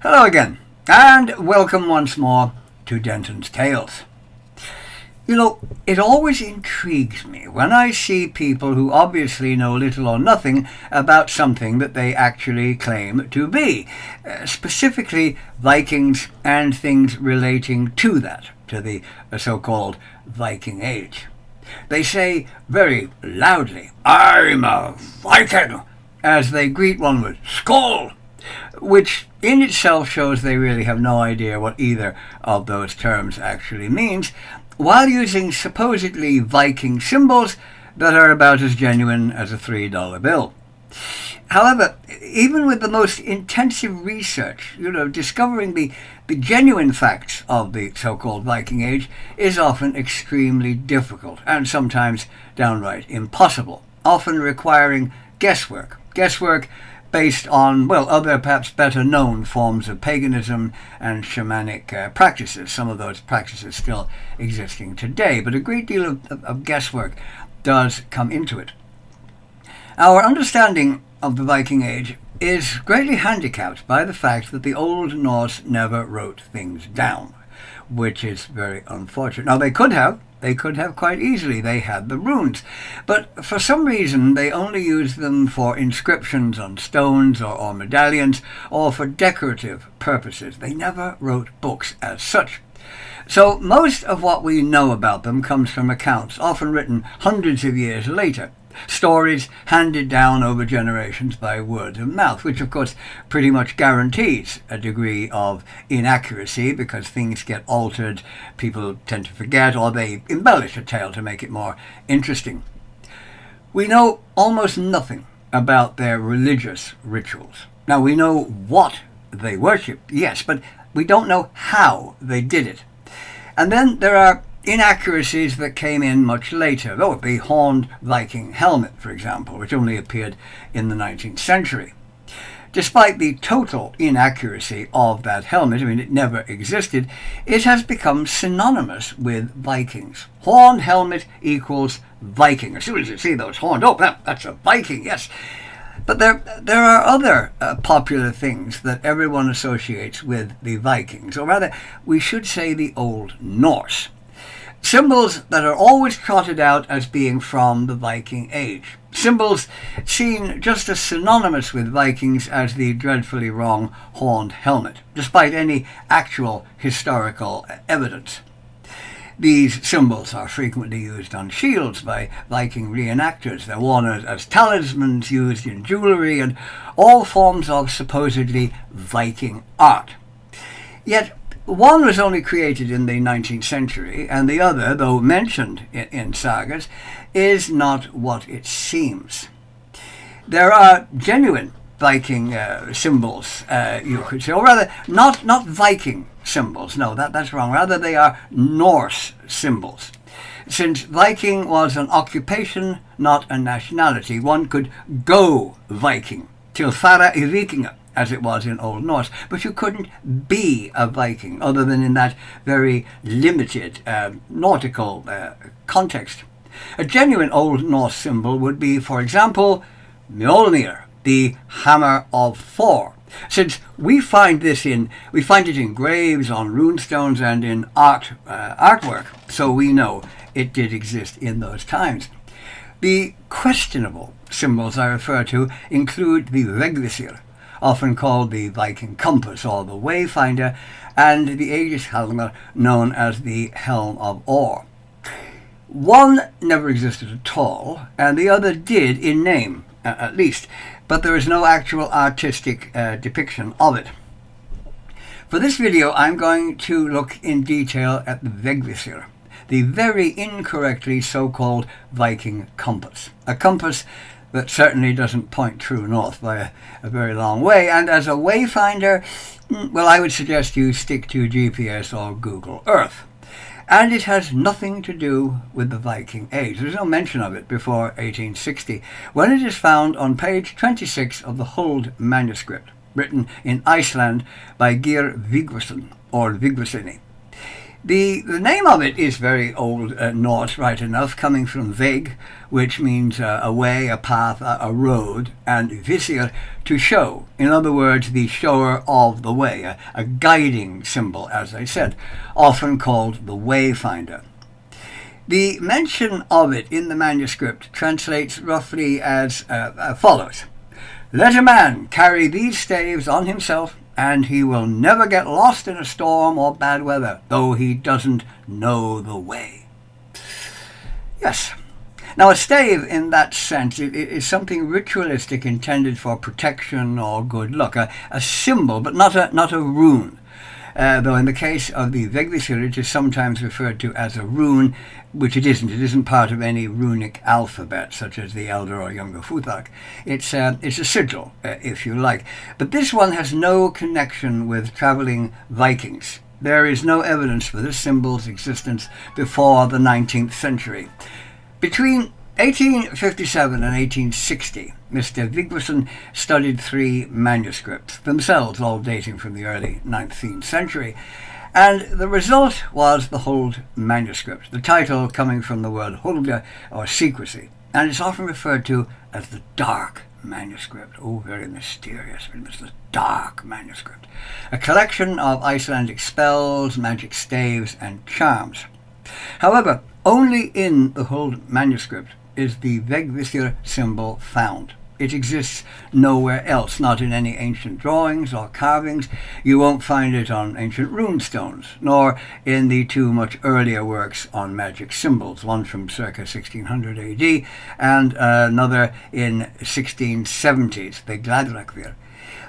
Hello again, and welcome once more to Denton's Tales. You know, it always intrigues me when I see people who obviously know little or nothing about something that they actually claim to be, specifically Vikings and things relating to that, to the so-called Viking Age. They say very loudly, "I'm a Viking," as they greet one with "Skål," which in itself shows they really have no idea what either of those terms actually means, while using supposedly Viking symbols that are about as genuine as a $3 bill. However, even with the most intensive research, discovering the genuine facts of the so-called Viking Age is often extremely difficult and sometimes downright impossible, often requiring guesswork. Guesswork based on, other perhaps better known forms of paganism and shamanic practices, some of those practices still existing today, but a great deal of guesswork does come into it. Our understanding of the Viking Age is greatly handicapped by the fact that the Old Norse never wrote things down, which is very unfortunate. Now, they could have quite easily. They had the runes. But for some reason, they only used them for inscriptions on stones or medallions, or for decorative purposes. They never wrote books as such. So most of what we know about them comes from accounts, often written hundreds of years later. Stories handed down over generations by word of mouth, which of course pretty much guarantees a degree of inaccuracy because things get altered, people tend to forget, or they embellish a tale to make it more interesting. We know almost nothing about their religious rituals. Now, we know what they worshipped, yes, but we don't know how they did it. And then there are inaccuracies that came in much later. The horned Viking helmet, for example, which only appeared in the 19th century. Despite the total inaccuracy of that helmet, it never existed, it has become synonymous with Vikings. Horned helmet equals Viking. As soon as you see those horns, that's a Viking, yes. But there are other popular things that everyone associates with the Vikings, or rather, we should say the Old Norse. Symbols that are always trotted out as being from the Viking Age. Symbols seen just as synonymous with Vikings as the dreadfully wrong horned helmet, despite any actual historical evidence. These symbols are frequently used on shields by Viking reenactors. They're worn as talismans, used in jewelry, and all forms of supposedly Viking art. Yet, one was only created in the 19th century, and the other, though mentioned in sagas, is not what it seems. There are genuine Viking symbols, you could say, or rather, not Viking symbols. No, that's wrong. Rather, they are Norse symbols. Since Viking was an occupation, not a nationality, one could go Viking, till fara I vikinga, as it was in Old Norse, but you couldn't be a Viking other than in that very limited nautical context. A genuine Old Norse symbol would be, for example, Mjolnir, the hammer of Thor. Since we find it in graves, on runestones, and in artwork, so we know it did exist in those times. The questionable symbols I refer to include the Vegvisir, often called the Viking Compass or the Wayfinder, and the Aegis-helmer known as the Helm of Or. One never existed at all, and the other did in name, at least, but there is no actual artistic depiction of it. For this video, I'm going to look in detail at the Vegvisir, the very incorrectly so-called Viking Compass, a compass that certainly doesn't point true north by a very long way, and as a wayfinder, I would suggest you stick to GPS or Google Earth. And it has nothing to do with the Viking Age. There's no mention of it before 1860, when it is found on page 26 of the Huld manuscript, written in Iceland by Geir Vigvason, or Vigvasinni. The name of it is very old Norse, right enough, coming from Veg, which means a way, a path, a road, and Visir, to show. In other words, the shower of the way, a guiding symbol, as I said, often called the wayfinder. The mention of it in the manuscript translates roughly as follows. Let a man carry these staves on himself, and he will never get lost in a storm or bad weather, though he doesn't know the way. Yes. Now, a stave in that sense is something ritualistic intended for protection or good luck, a symbol, but not a rune. Though in the case of the Vegvisir, it is sometimes referred to as a rune, which it isn't. It isn't part of any runic alphabet, such as the Elder or Younger Futhark. It's a sigil, if you like. But this one has no connection with travelling Vikings. There is no evidence for this symbol's existence before the 19th century. Between 1857 and 1860, Mr. Vegvisir studied 3 manuscripts, themselves all dating from the early 19th century, and the result was the Huld manuscript, the title coming from the word hulda, or secrecy, and it's often referred to as the Dark Manuscript. Oh, very mysterious, but it was the Dark Manuscript, a collection of Icelandic spells, magic staves, and charms. However, only in the Huld manuscript is the Vegvisir symbol found. It exists nowhere else, not in any ancient drawings or carvings. You won't find it on ancient runestones, nor in the 2 much earlier works on magic symbols, one from circa 1600 AD and another in 1670s, Vegvisir.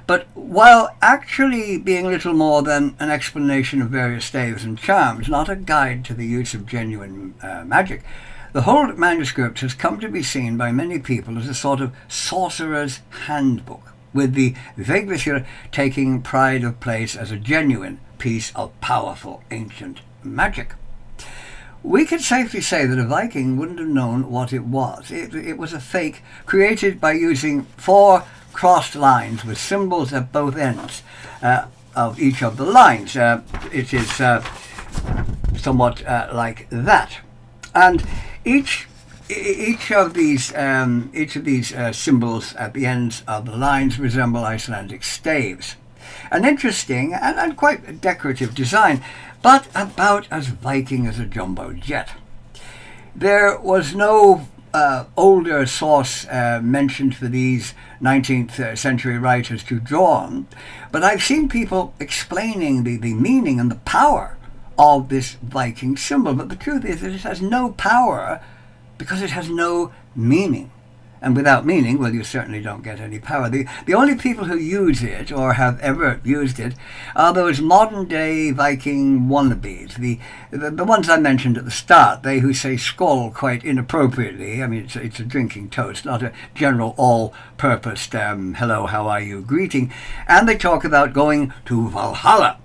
But while actually being little more than an explanation of various staves and charms, not a guide to the use of genuine magic, the Huld manuscript has come to be seen by many people as a sort of sorcerer's handbook, with the Vegvisir taking pride of place as a genuine piece of powerful ancient magic. We can safely say that a Viking wouldn't have known what it was. It was a fake created by using 4 crossed lines with symbols at both ends of each of the lines. It is somewhat like that, and each of these symbols at the ends of the lines resemble Icelandic staves. An interesting and quite decorative design, but about as Viking as a jumbo jet. There was no older source mentioned for these 19th century writers to draw on, but I've seen people explaining the meaning and the power of this Viking symbol. But the truth is that it has no power because it has no meaning. And without meaning, well, you certainly don't get any power. The only people who use it, or have ever used it, are those modern-day Viking wannabes, the ones I mentioned at the start, they who say "skål" quite inappropriately. I mean, it's a drinking toast, not a general all-purposed hello, how are you greeting. And they talk about going to Valhalla,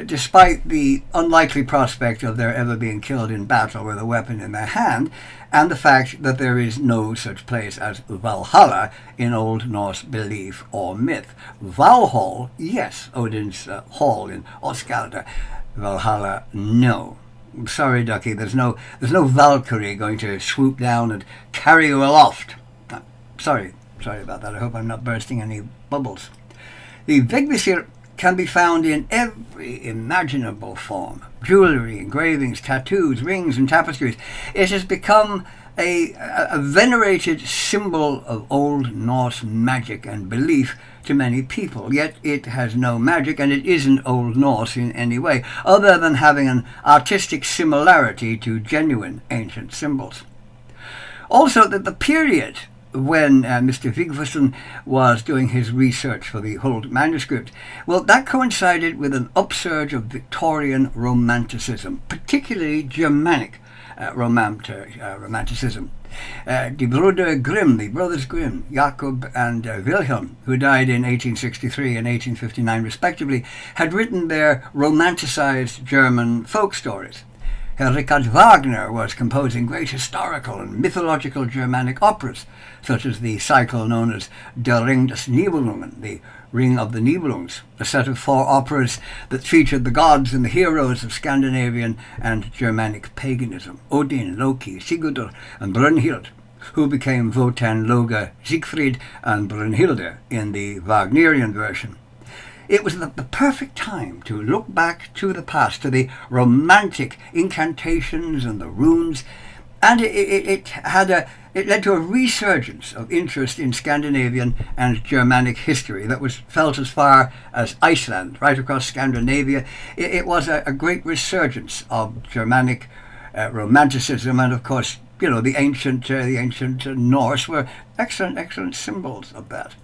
despite the unlikely prospect of their ever being killed in battle with a weapon in their hand, and the fact that there is no such place as Valhalla in Old Norse belief or myth. Valhall, yes, Odin's hall in Asgard. Valhalla, no. Sorry, Ducky, there's no Valkyrie going to swoop down and carry you aloft. Sorry about that. I hope I'm not bursting any bubbles. The Vegvisir can be found in every imaginable form. Jewellery, engravings, tattoos, rings and tapestries. It has become a venerated symbol of Old Norse magic and belief to many people. Yet it has no magic, and it isn't Old Norse in any way, other than having an artistic similarity to genuine ancient symbols. Also, that the period when Mr. Vegvisir was doing his research for the Huld manuscript, well, that coincided with an upsurge of Victorian Romanticism, particularly Germanic Romanticism. Die Brüder Grimm, the Brothers Grimm, Jakob and Wilhelm, who died in 1863 and 1859 respectively, had written their romanticized German folk stories. Richard Wagner was composing great historical and mythological Germanic operas, such as the cycle known as Der Ring des Nibelungen, the Ring of the Nibelungs, a set of 4 operas that featured the gods and the heroes of Scandinavian and Germanic paganism, Odin, Loki, Sigurdur, and Brunhild, who became Wotan, Loge, Siegfried, and Brunhilde in the Wagnerian version. It was the perfect time to look back to the past, to the romantic incantations and the runes, and it led to a resurgence of interest in Scandinavian and Germanic history that was felt as far as Iceland, right across Scandinavia. It was a great resurgence of Germanic romanticism, and of course, the ancient Norse were excellent symbols of that.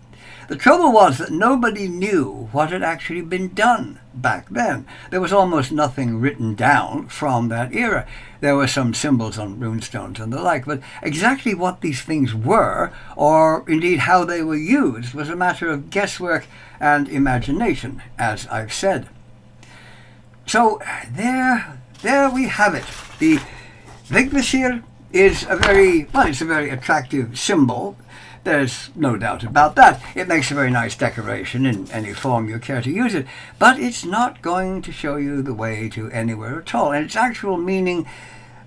The trouble was that nobody knew what had actually been done back then. There was almost nothing written down from that era. There were some symbols on runestones and the like, but exactly what these things were, or indeed how they were used, was a matter of guesswork and imagination, as I've said. So there we have it. The Vegvisir is a very attractive symbol. There's no doubt about that. It makes a very nice decoration in any form you care to use it, but it's not going to show you the way to anywhere at all. And its actual meaning,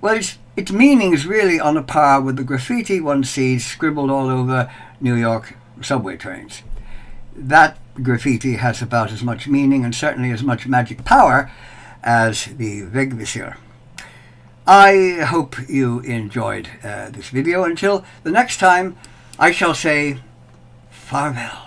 well, its meaning is really on a par with the graffiti one sees scribbled all over New York subway trains. That graffiti has about as much meaning and certainly as much magic power as the Vegvisir. I hope you enjoyed this video. Until the next time, I shall say farewell.